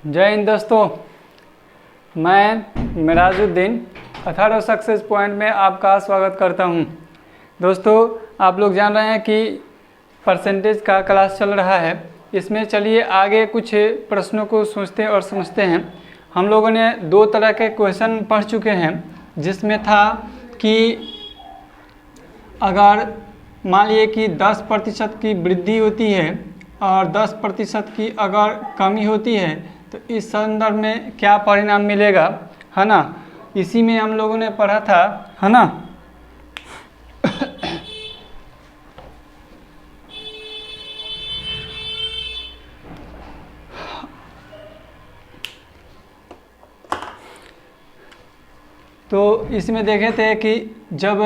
जय हिंद दोस्तों, मैं मिराजुद्दीन अथारो सक्सेस पॉइंट में आपका स्वागत करता हूं। दोस्तों, आप लोग जान रहे हैं कि परसेंटेज का क्लास चल रहा है। इसमें चलिए आगे कुछ प्रश्नों को सोचते और समझते हैं। हम लोगों ने दो तरह के क्वेश्चन पढ़ चुके हैं, जिसमें था कि अगर मान लिए कि 10% की वृद्धि होती है और 10% की अगर कमी होती है तो इस संदर्भ में क्या परिणाम मिलेगा, है ना। इसी में हम लोगों ने पढ़ा था, है ना। तो इसमें देखे थे कि जब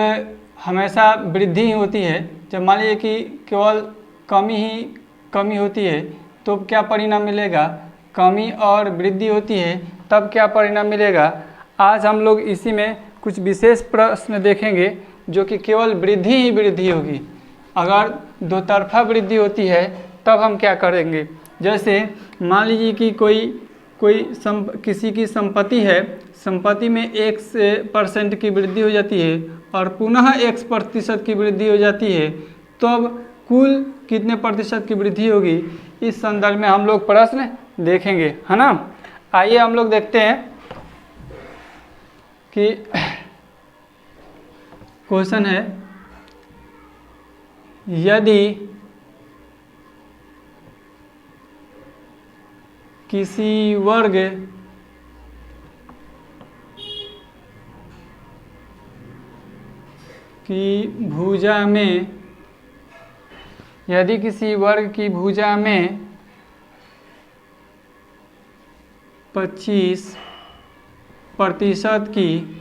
हमेशा वृद्धि ही होती है, जब मान लीजिए कि केवल कमी होती है तो क्या परिणाम मिलेगा, कमी और वृद्धि होती है तब क्या परिणाम मिलेगा। आज हम लोग इसी में कुछ विशेष प्रश्न देखेंगे जो कि केवल वृद्धि ही वृद्धि होगी। अगर दो तरफा वृद्धि होती है तब हम क्या करेंगे। जैसे मान लीजिए कि किसी की संपत्ति है, संपत्ति में 1% की वृद्धि हो जाती है और पुनः 1% की वृद्धि हो जाती है, तब कुल कितने प्रतिशत की वृद्धि होगी, इस संदर्भ में हम लोग प्रश्न देखेंगे, है ना। आइए हम लोग देखते हैं कि क्वेश्चन है, यदि किसी वर्ग की भुजा में, यदि किसी वर्ग की भुजा में 25% की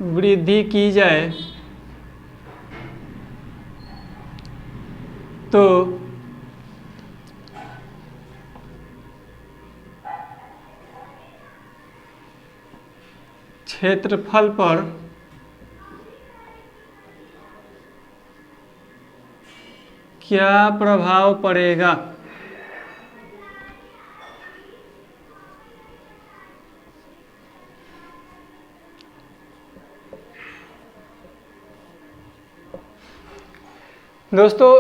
वृद्धि की जाए तो क्षेत्रफल पर क्या प्रभाव पड़ेगा। दोस्तों,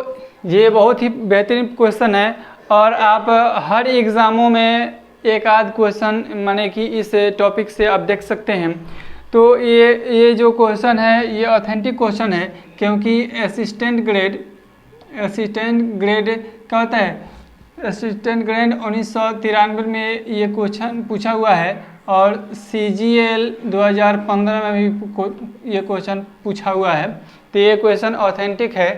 ये बहुत ही बेहतरीन क्वेश्चन है और आप हर एग्ज़ामों में एक आध क्वेश्चन माने कि इस टॉपिक से आप देख सकते हैं। तो ये जो क्वेश्चन है ये ऑथेंटिक क्वेश्चन है, क्योंकि असिस्टेंट ग्रेड क्या होता है, असिस्टेंट ग्रेड 1993 में ये क्वेश्चन पूछा हुआ है और CGL 2015 में भी ये क्वेश्चन पूछा हुआ है। तो ये क्वेश्चन ऑथेंटिक है।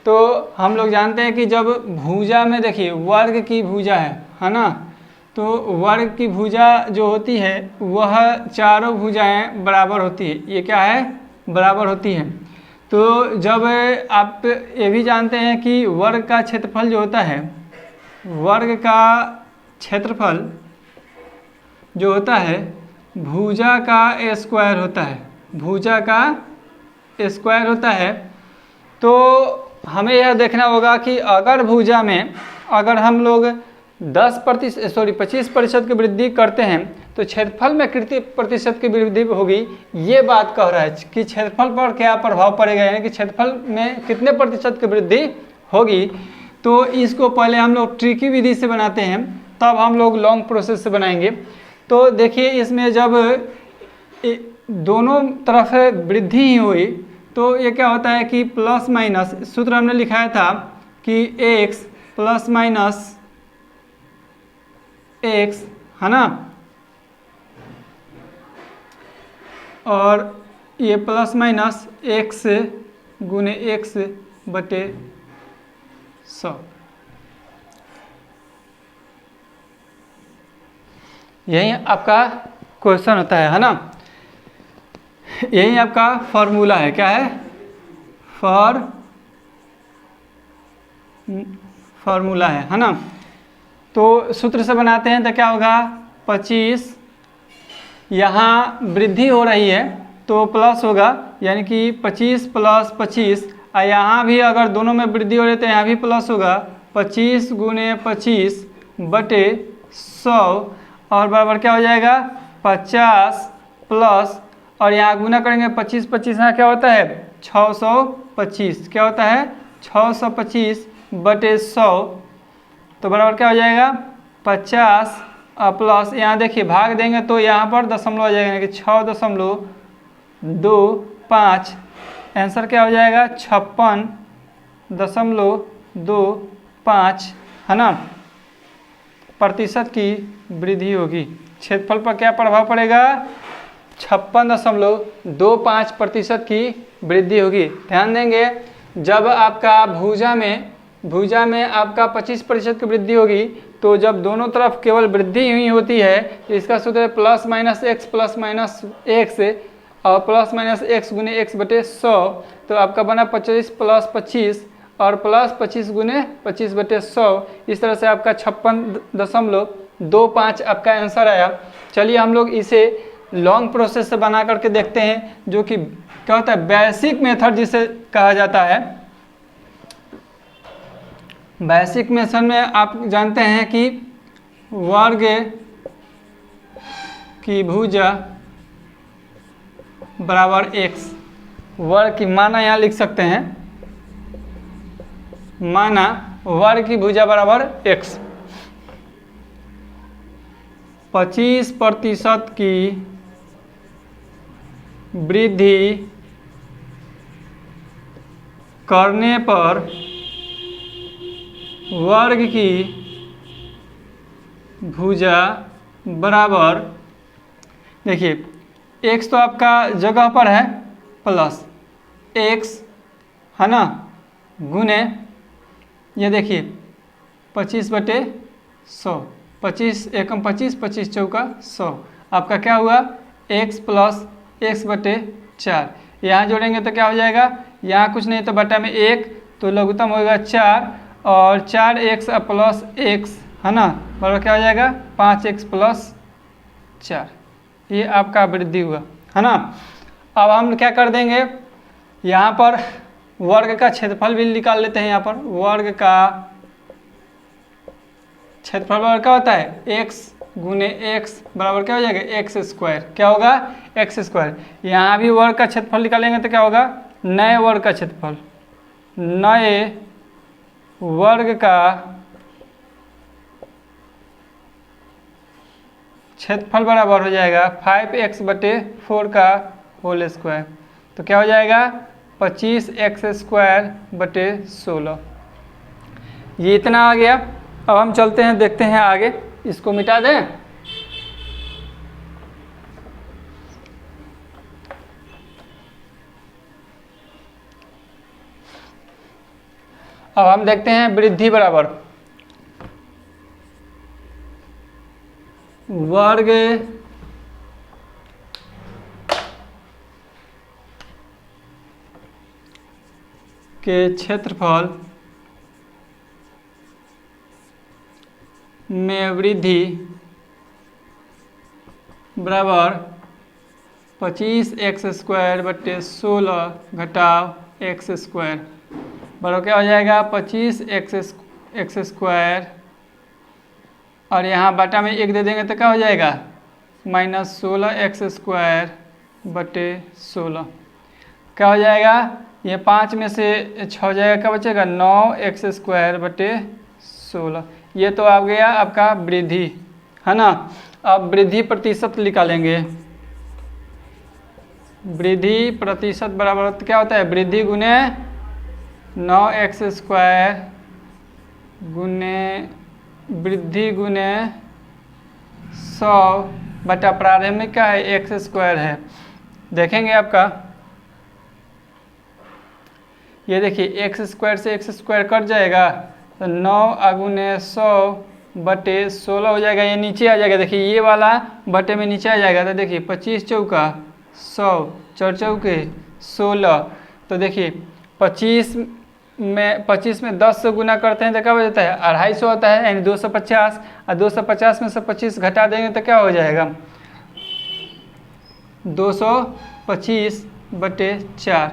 तो हम लोग जानते हैं कि जब भुजा में देखिए वर्ग की भुजा है ना, तो वर्ग की भुजा जो होती है वह चारों भुजाएं बराबर होती है। ये क्या है, बराबर होती है। तो जब आप ये भी जानते हैं कि वर्ग का क्षेत्रफल जो होता है, वर्ग का क्षेत्रफल जो होता है भुजा का स्क्वायर होता है, भुजा का स्क्वायर होता है। तो हमें यह देखना होगा कि अगर भुजा में अगर हम लोग 25% की वृद्धि करते हैं तो क्षेत्रफल में कितने प्रतिशत की वृद्धि होगी, ये बात कह रहा है कि क्षेत्रफल पर क्या प्रभाव पड़ेगा, यानी कि क्षेत्रफल में कितने प्रतिशत की वृद्धि होगी। तो इसको पहले हम लोग ट्रिकी विधि से बनाते हैं, तब हम लोग लॉन्ग प्रोसेस से बनाएंगे। तो देखिए इसमें जब दोनों तरफ वृद्धि ही हुई तो ये क्या होता है कि प्लस माइनस, सूत्र हमने लिखाया था कि x प्लस माइनस x, है ना, और ये प्लस माइनस x गुने x बटे 100, यही आपका क्वेश्चन होता है ना। यही आपका फॉर्मूला है, क्या है, फॉर्मूला है ना। तो सूत्र से बनाते हैं तो क्या होगा, 25, यहाँ वृद्धि हो रही है तो प्लस होगा, यानी कि 25 + 25 और यहाँ भी अगर दोनों में वृद्धि हो रही है तो यहाँ भी प्लस होगा। 25 गुने 25 बटे 100 और बराबर क्या हो जाएगा 50 प्लस, और यहाँ गुना करेंगे 25 यहाँ क्या होता है 625, क्या होता है 625 बटे 100, तो बराबर क्या हो जाएगा 50 प्लस, यहाँ देखिए भाग देंगे तो यहाँ पर दशमलव आ जाएगा कि 6.25, आंसर क्या हो जाएगा 56.25 है ना, प्रतिशत की वृद्धि होगी। क्षेत्रफल पर क्या प्रभाव पड़ेगा 56.25% की वृद्धि होगी। ध्यान देंगे जब आपका भुजा में आपका 25% की वृद्धि होगी तो जब दोनों तरफ केवल वृद्धि हुई होती है तो इसका सूत्र है प्लस माइनस एक्स और प्लस माइनस एक्स गुने एक्स बटे 100, तो आपका बना 25 प्लस 25 और प्लस 25 गुने 25 बटे 100, इस तरह से आपका 56.25 आपका आंसर आया। चलिए हम लोग इसे लॉन्ग प्रोसेस से बना करके देखते हैं, जो कि क्या होता है बेसिक मेथड जिसे कहा जाता है। बेसिक मेथड में आप जानते हैं कि वर्ग की भुजा बराबर x, वर्ग की माना यहाँ लिख सकते हैं, माना वर्ग की भुजा बराबर x। 25% की वृद्धि करने पर वर्ग की भुजा बराबर, देखिए x तो आपका जगह पर है प्लस x है ना, गुने ये देखिए 25 बटे 100, 25 एकम 25, 25 चौका 100, आपका क्या हुआ x प्लस x बटे 4, यहाँ जोड़ेंगे तो क्या हो जाएगा, यहाँ कुछ नहीं तो बटा में 1 तो लघुत्तम होगा 4 और 4x प्लस x है ना, बराबर क्या हो जाएगा 5x प्लस 4, ये आपका वृद्धि हुआ है ना। अब हम क्या कर देंगे, यहाँ पर वर्ग का क्षेत्रफल भी निकाल लेते हैं। यहाँ पर वर्ग का क्षेत्रफल बराबर क्या होता है x गुने x बराबर क्या हो जाएगा एक्स स्क्वायर, क्या होगा एक्स स्क्वायर। यहाँ भी वर्ग का क्षेत्रफल निकालेंगे तो क्या होगा नए वर्ग का क्षेत्रफल, नए वर्ग का क्षेत्रफल बराबर हो जाएगा 5x बटे 4 का होल स्क्वायर, तो क्या हो जाएगा 25x स्क्वायर बटे 16, ये इतना आ गया। अब हम चलते हैं देखते हैं आगे, इसको मिटा दें। अब हम देखते हैं वृद्धि बराबर वर्ग के क्षेत्रफल में वृद्धि बराबर 25x स्क्वायर बटे 16 घटाव x स्क्वायर, बराबर क्या हो जाएगा 25x स्क्वायर और यहाँ बटा में 1 दे देंगे तो क्या हो जाएगा माइनस 16x स्क्वायर बटे 16, क्या हो जाएगा ये 5 में से 6 हो जाएगा, क्या बचेगा 9x स्क्वायर बटे 16, ये तो आ गया आपका वृद्धि है ना। अब वृद्धि प्रतिशत निकालेंगे, वृद्धि प्रतिशत बराबर क्या होता है वृद्धि गुने 9x स्क्वायर गुने वृद्धि गुने 100 बटा प्रारंभिक का है x स्क्वायर है। देखेंगे आपका ये देखिए x स्क्वायर से x स्क्वायर कट जाएगा तो 9 गुने 100 बटे 16 हो जाएगा, ये नीचे आ जाएगा, देखिए ये वाला बटे में नीचे आ जाएगा, तो देखिए 25 चौका 100 4 चौके 16, तो देखिए 25 में 10 से गुना करते हैं तो क्या हो जाता है 250 होता है, यानी 250, और 250 में से 25 घटा देंगे तो क्या हो जाएगा 225 बटे 4।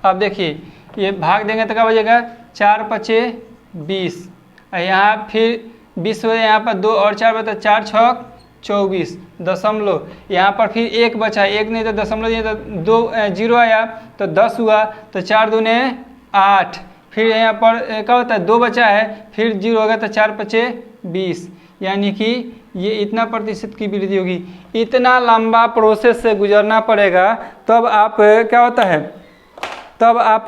अब देखिए ये भाग देंगे तो क्या बचेगा 4 पचे 20, यहाँ फिर 20 हो यहाँ पर 2 और 4 बचा 4 छक 24 दशमलव, यहाँ पर फिर 1 बचा, 1 नहीं तो दशमलव दिए तो 2 0 आया तो 10 हुआ, तो 4 दूने 8, फिर यहाँ पर क्या होता है 2 बचा है, फिर 0 होगा तो 4 पचे 20, यानी कि ये इतना प्रतिशत की वृद्धि होगी। इतना लंबा प्रोसेस से गुजरना पड़ेगा तब आप क्या होता है, तब आप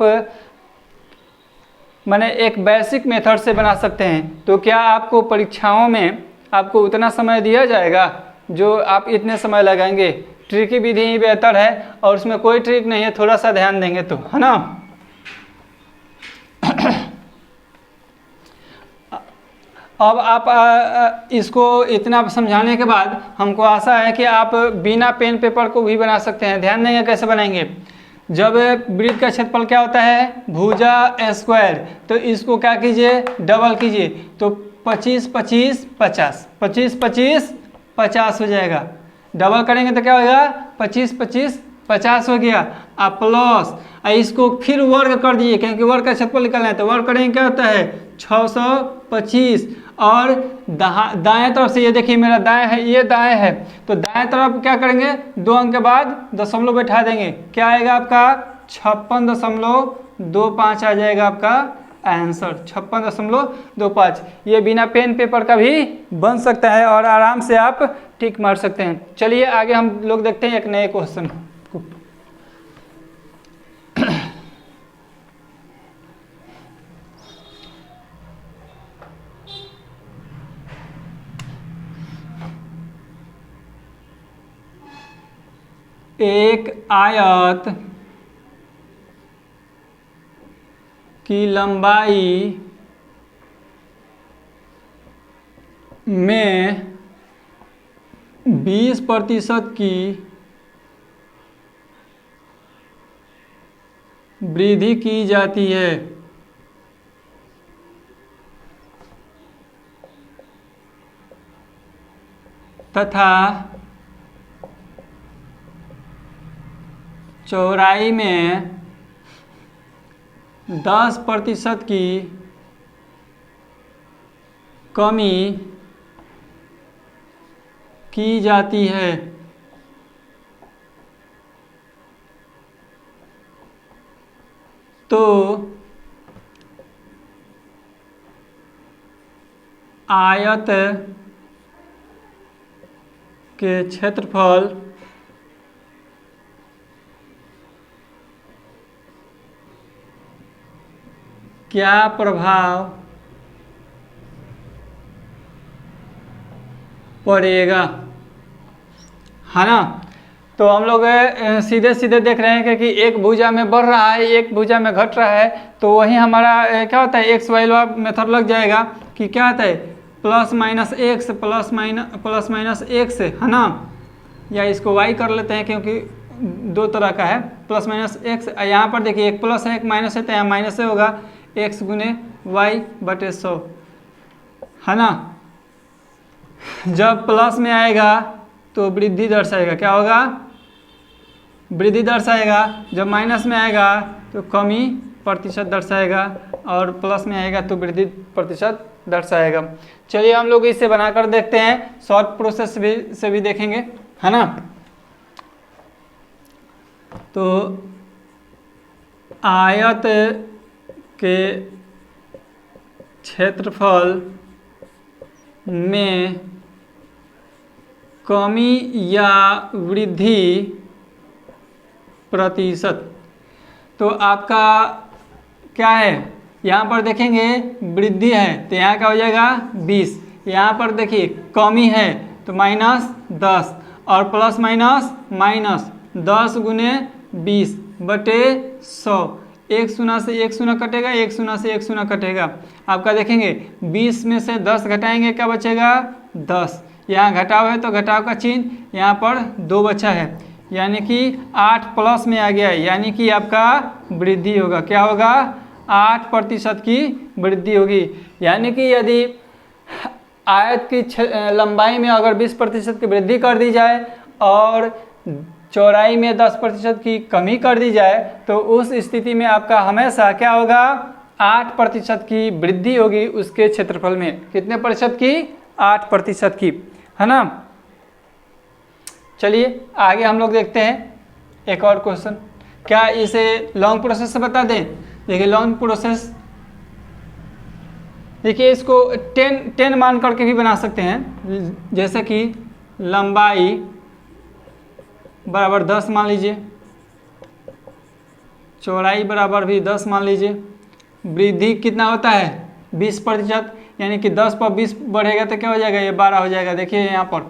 माने एक बेसिक मेथड से बना सकते हैं। तो क्या आपको परीक्षाओं में आपको उतना समय दिया जाएगा जो आप इतने समय लगाएंगे? ट्रिक की विधि ही बेहतर है और उसमें कोई ट्रिक नहीं है, थोड़ा सा ध्यान देंगे तो, है ना। अब आप इसको इतना समझाने के बाद हमको आशा है कि आप बिना पेन पेपर को भी बना सकते हैं। ध्यान देंगे कैसे बनाएंगे। जब वृत्त का क्षेत्रफल क्या होता है भुजा स्क्वायर, तो इसको क्या कीजिए डबल कीजिए, तो 25 25 50, 25 25 50 हो जाएगा। डबल करेंगे तो क्या होगा 25 25 50 हो गया। आप प्लस इसको फिर वर्ग कर दीजिए, क्योंकि वर्ग का क्षेत्रफल निकालना है, तो वर्ग करेंगे क्या होता है 625, और दाएं तरफ से ये देखिए मेरा दाएं है, ये दाएं है, तो दाएं तरफ क्या करेंगे 2 अंक के बाद दशमलव बैठा देंगे, क्या आएगा आपका 56.25 आ जाएगा आपका आंसर 56.25। ये बिना पेन पेपर का भी बन सकता है और आराम से आप टिक मार सकते हैं। चलिए आगे हम लोग देखते हैं एक नए क्वेश्चन को। एक आयत की लंबाई में 20% की वृद्धि की जाती है तथा चौड़ाई में 10% की कमी की जाती है, तो आयत के क्षेत्रफल क्या प्रभाव पड़ेगा, है ना। तो हम लोग सीधे सीधे देख रहे हैं कि एक भुजा में बढ़ रहा है एक भुजा में घट रहा है, तो वही हमारा क्या होता है एक्स वाई मेथड लग जाएगा कि क्या होता है plus minus x plus minus x, है ना। या इसको वाई कर लेते हैं क्योंकि 2 तरह का है प्लस माइनस एक्स। यहाँ पर देखिए एक प्लस है एक माइनस है, तो यहाँ माइनस से होगा x गुने वाई बटे 100, है ना। जब प्लस में आएगा तो वृद्धि दर्शाएगा, क्या होगा वृद्धि दर्शाएगा। जब माइनस में आएगा तो कमी प्रतिशत दर्शाएगा, और प्लस में आएगा तो वृद्धि प्रतिशत दर्शाएगा। चलिए हम लोग इसे बनाकर देखते हैं, शॉर्ट प्रोसेस से भी देखेंगे, है ना। तो आयत के क्षेत्रफल में कमी या वृद्धि प्रतिशत, तो आपका क्या है यहाँ पर देखेंगे वृद्धि है तो यहाँ क्या हो जाएगा 20, यहाँ पर देखिए कमी है तो -10 और प्लस माइनस 10 गुने 20 बटे 100, एक शून्य से एक शून्य कटेगा, एक शून्य से एक शून्य कटेगा। आपका देखेंगे 20 में से 10 घटाएंगे क्या बचेगा 10, यहाँ घटाव है तो घटाव का चिन्ह, यहाँ पर 2 बचा है, यानी कि 8 प्लस में आ गया है, यानी कि आपका वृद्धि होगा, क्या होगा 8% की वृद्धि होगी। यानी कि यदि आयत की लंबाई में अगर 20% की वृद्धि कर दी जाए और चौड़ाई में 10% की कमी कर दी जाए तो उस स्थिति में आपका हमेशा क्या होगा, 8% की वृद्धि होगी उसके क्षेत्रफल में। कितने प्रतिशत की? 8% की, है ना। चलिए आगे हम लोग देखते हैं एक और क्वेश्चन। क्या इसे लॉन्ग प्रोसेस से बता दें? देखिए लॉन्ग प्रोसेस, देखिए इसको 10 मान करके भी बना सकते हैं, जैसे कि लंबाई बराबर 10 मान लीजिए, चौड़ाई बराबर भी 10 मान लीजिए, वृद्धि कितना होता है 20%, यानी कि 10 पर 20 बढ़ेगा तो क्या हो जाएगा, ये 12 हो जाएगा। देखिए यहाँ पर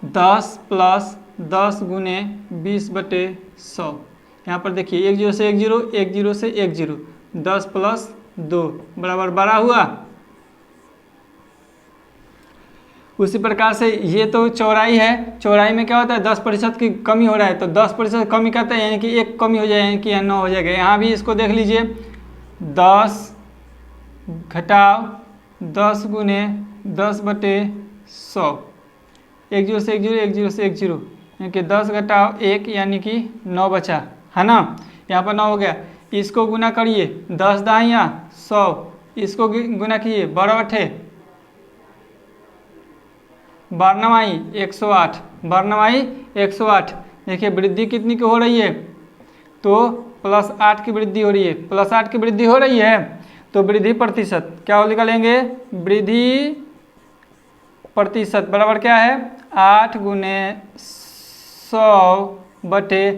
10 + 10 गुने 20/100, यहाँ पर देखिए 1 0 से 1 0, 1 0 से 1 0, 10 + 2 बराबर 12 हुआ। उसी प्रकार से ये तो चौड़ाई है, चौड़ाई में क्या होता है 10% की कमी हो रहा है, तो 10% कमी करते हैं यानी कि 1 कमी हो जाए, यानी कि 9 हो जाएगा। यहाँ भी इसको देख लीजिए 10 घटाव 10 गुने 10/100, 1 0 से 1 0, 1 0 से 1 0, यानी कि 10 घटाव 1 यानी कि 9 बचा, है ना। यहाँ पर 9 हो गया, इसको गुना करिए 10 दाहिया 100, इसको गुना कीजिए 12/8, 108, 108। देखिए वृद्धि कितनी की हो रही है, तो +8 की वृद्धि हो रही है, +8 की वृद्धि हो रही है, तो वृद्धि प्रतिशत क्या निकालेंगे, वृद्धि प्रतिशत बराबर क्या है 8 गुने 100 बटे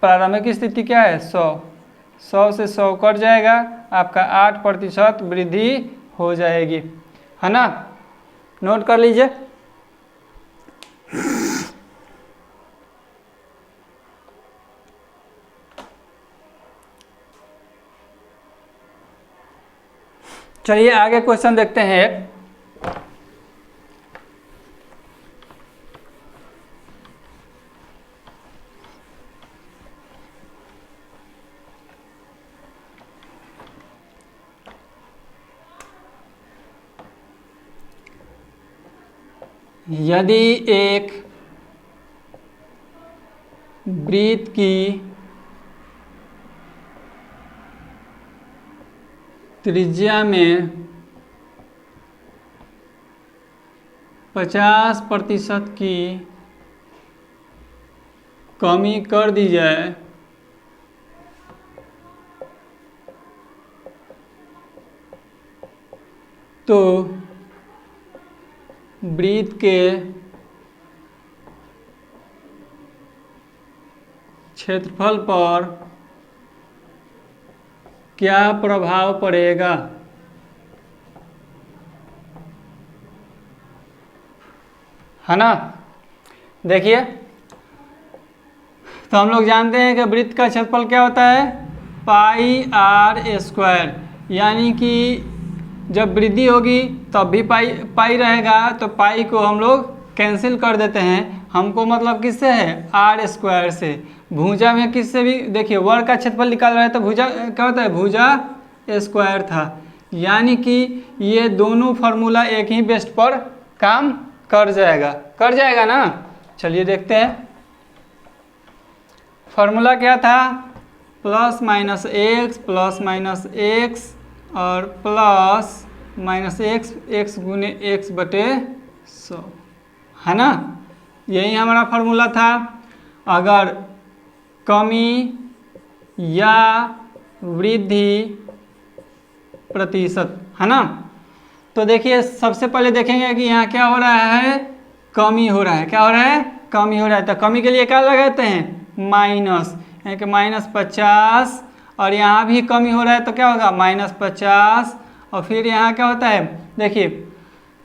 प्रारंभिक स्थिति क्या है 100, 100 से 100 कट जाएगा, आपका 8% वृद्धि हो जाएगी, है ना। नोट कर लीजिए। चलिए आगे क्वेश्चन देखते हैं। यदि एक वृत्त की त्रिज्या में 50% की कमी कर दी जाए तो वृत्त के क्षेत्रफल पर क्या प्रभाव पड़ेगा। है ना। देखिए तो हम लोग जानते हैं कि वृत्त का क्षेत्रफल क्या होता है πr², यानी कि जब वृद्धि होगी तब भी पाई रहेगा, तो पाई को हम लोग कैंसिल कर देते हैं। हमको मतलब किससे है r² से। भुजा में किससे भी देखिए वर्ग का क्षेत्रफल निकाल रहा है तो भुजा क्या होता है भुजा स्क्वायर था, यानी कि ये दोनों फार्मूला एक ही बेस्ट पर काम कर जाएगा ना। चलिए देखते हैं फार्मूला क्या था, +-x और +-x गुने x/100, है ना। यही हमारा फार्मूला था। अगर कमी या वृद्धि प्रतिशत, है ना, तो देखिए सबसे पहले देखेंगे कि यहाँ क्या हो रहा है कमी हो रहा है। क्या हो रहा है कमी हो रहा है, तो कमी के लिए क्या लगाते हैं माइनस, यानी कि -50, और यहाँ भी कमी हो रहा है तो क्या होगा -50, और फिर यहाँ क्या होता है देखिए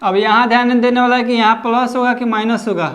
अब यहाँ ध्यान देने वाला है कि यहाँ प्लस होगा कि माइनस होगा।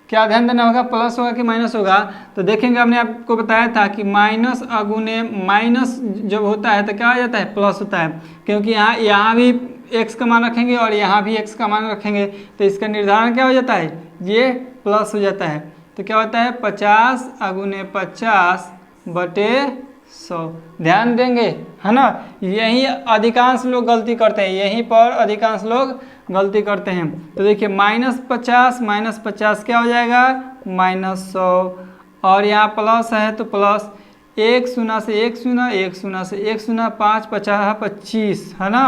क्या ध्यान देना होगा प्लस होगा कि माइनस होगा, तो देखेंगे हमने आपको बताया था कि माइनस अगुने माइनस जब होता है तो क्या हो जाता है प्लस होता है, क्योंकि यहाँ भी x का मान रखेंगे और यहाँ भी x का मान रखेंगे, तो इसका निर्धारण क्या हो जाता है ये प्लस हो जाता है। तो क्या होता है 50 अगुने 50/100। ध्यान देंगे, है ना। यही अधिकांश लोग गलती करते हैं, यहीं पर अधिकांश लोग गलती करते हैं। तो देखिए -50 क्या हो जाएगा -100, और यहाँ प्लस है तो प्लस 1 शून्य से 1 शून्य, 1 शून्य से 1 शून्य, 5 50 25 है ना,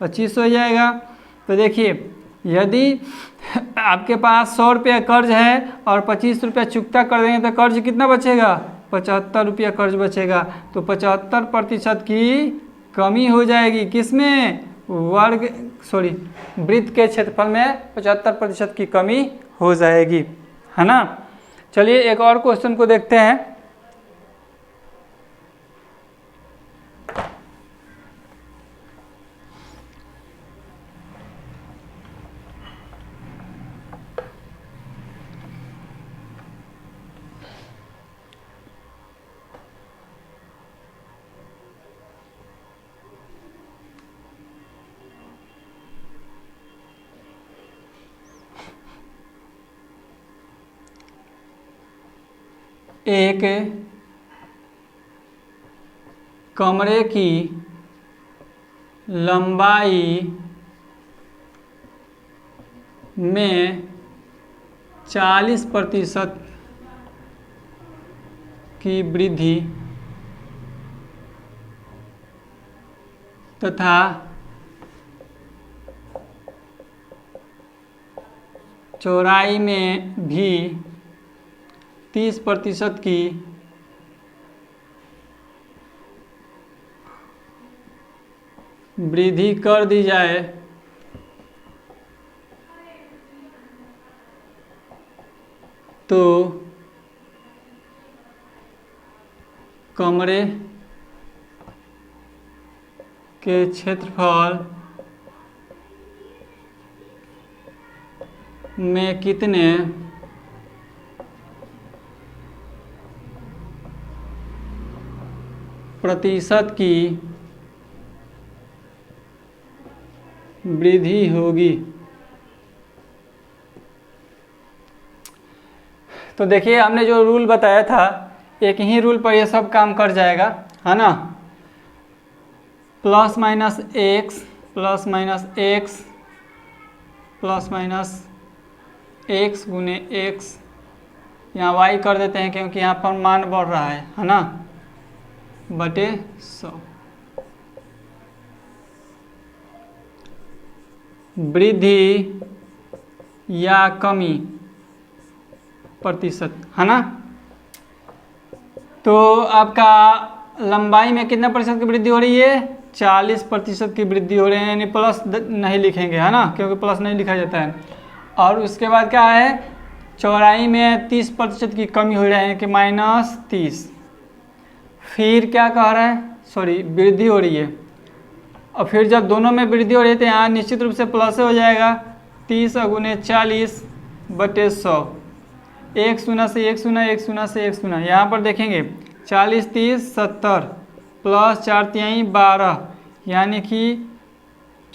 25 हो जाएगा। तो देखिए यदि आपके पास 100 रुपया कर्ज है और 25 रुपया चुकता कर देंगे तो कर्ज कितना बचेगा, 75 रुपया कर्ज बचेगा। तो 75% की कमी हो जाएगी किसमें, वृत्त के क्षेत्रफल में 75% की कमी हो जाएगी, है ना। चलिए एक और क्वेश्चन को देखते हैं। एक कमरे की लंबाई में 40% की वृद्धि तथा चौड़ाई में भी 30% की वृद्धि कर दी जाए तो कमरे के क्षेत्रफल में कितने प्रतिशत की वृद्धि होगी। तो देखिए हमने जो रूल बताया था एक ही रूल पर ये सब काम कर जाएगा, है ना। Plus minus x plus minus x plus minus x गुने एक्स, यहाँ वाई कर देते हैं क्योंकि यहाँ पर मान बढ़ रहा है ना, बटे 100। वृद्धि या कमी प्रतिशत, है ना। तो आपका लंबाई में कितना प्रतिशत की वृद्धि हो रही है, 40% की वृद्धि हो रही है, यानी प्लस नहीं लिखेंगे, है ना, क्योंकि प्लस नहीं लिखा जाता है। और उसके बाद क्या है, चौड़ाई में 30% की कमी हो रही है कि -30। फिर क्या कह रहा है, सॉरी वृद्धि हो रही है, और फिर जब दोनों में वृद्धि हो रही है तो यहाँ निश्चित रूप से प्लस हो जाएगा, 30 गुने 40 बटे 100, 1 शून्य से 1 शून्य, 1 शून्य से 1 शून्य। यहाँ पर देखेंगे 40 30 70 प्लस 4 तिहाई 12, यानी कि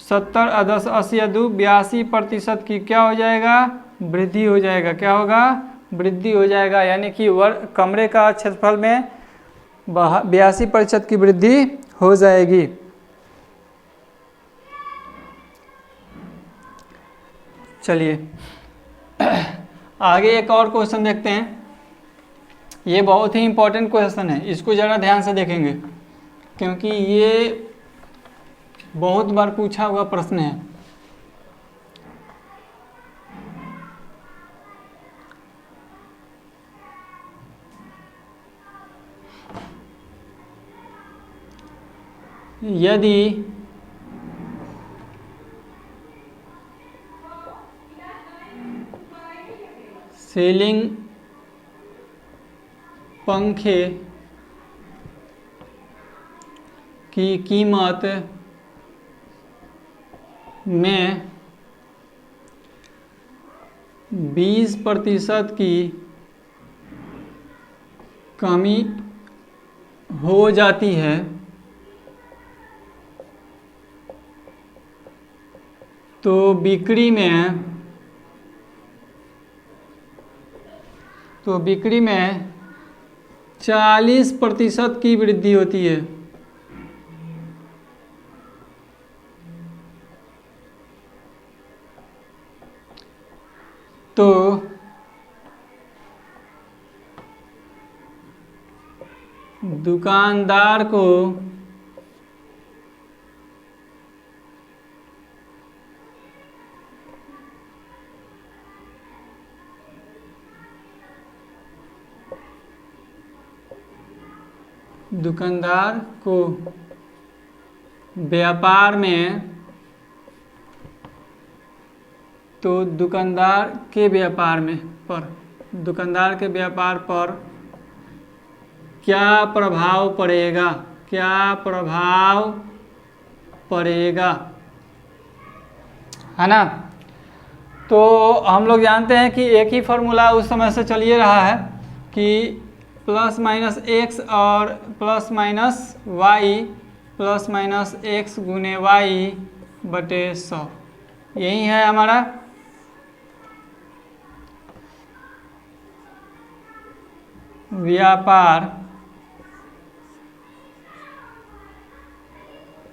70 10 80 2 82% की क्या हो जाएगा, वृद्धि हो जाएगा। क्या होगा, वृद्धि हो जाएगा, यानी कि कमरे का क्षेत्रफल में 82% की वृद्धि हो जाएगी। चलिए आगे एक और क्वेश्चन देखते हैं। ये बहुत ही इम्पोर्टेंट क्वेश्चन है, इसको ज़रा ध्यान से देखेंगे क्योंकि ये बहुत बार पूछा हुआ प्रश्न है। यदि सीलिंग पंखे की कीमत में 20% की कमी हो जाती है तो बिक्री में 40% की वृद्धि होती है। तो दुकानदार को व्यापार में, तो दुकानदार के व्यापार पर क्या प्रभाव पड़ेगा, है ना। तो हम लोग जानते हैं कि एक ही फार्मूला उस समय से चलिए रहा है कि प्लस माइनस एक्स और प्लस माइनस एक्स गुने वाई बटे 100, यही है हमारा। व्यापार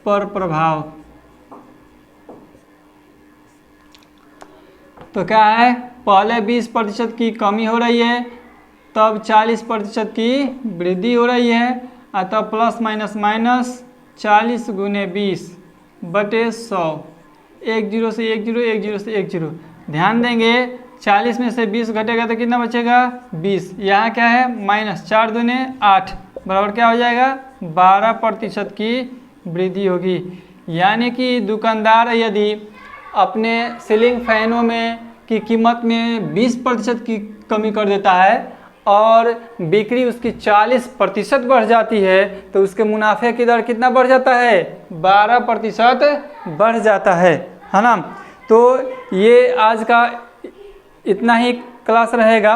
पर प्रभाव। तो क्या है, पहले 20% की कमी हो रही है, तब 40% की वृद्धि हो रही है, अतः प्लस माइनस 40 गुने 20 बटे 100, 1 0 से 1 0, 1 0 से 1 0। ध्यान देंगे 40 में से 20 घटेगा तो कितना बचेगा, 20। यहाँ क्या है, माइनस 4 दूने 8 बराबर क्या हो जाएगा, 12% की वृद्धि होगी। यानी कि दुकानदार यदि अपने सीलिंग फैनों में की कीमत में 20% की कमी कर देता है और बिक्री उसकी 40% बढ़ जाती है, तो उसके मुनाफे की दर कितना बढ़ जाता है, 12% बढ़ जाता है ना। तो ये आज का इतना ही क्लास रहेगा।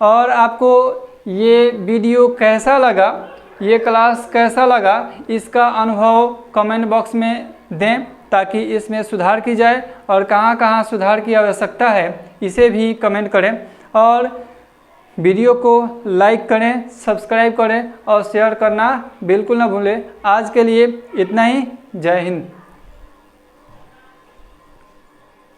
और आपको ये वीडियो कैसा लगा, ये क्लास कैसा लगा, इसका अनुभव कमेंट बॉक्स में दें ताकि इसमें सुधार की जाए, और कहाँ कहाँ सुधार की आवश्यकता है इसे भी कमेंट करें। और वीडियो को लाइक करें, सब्सक्राइब करें और शेयर करना बिल्कुल ना भूलें। आज के लिए इतना ही। जय हिंद।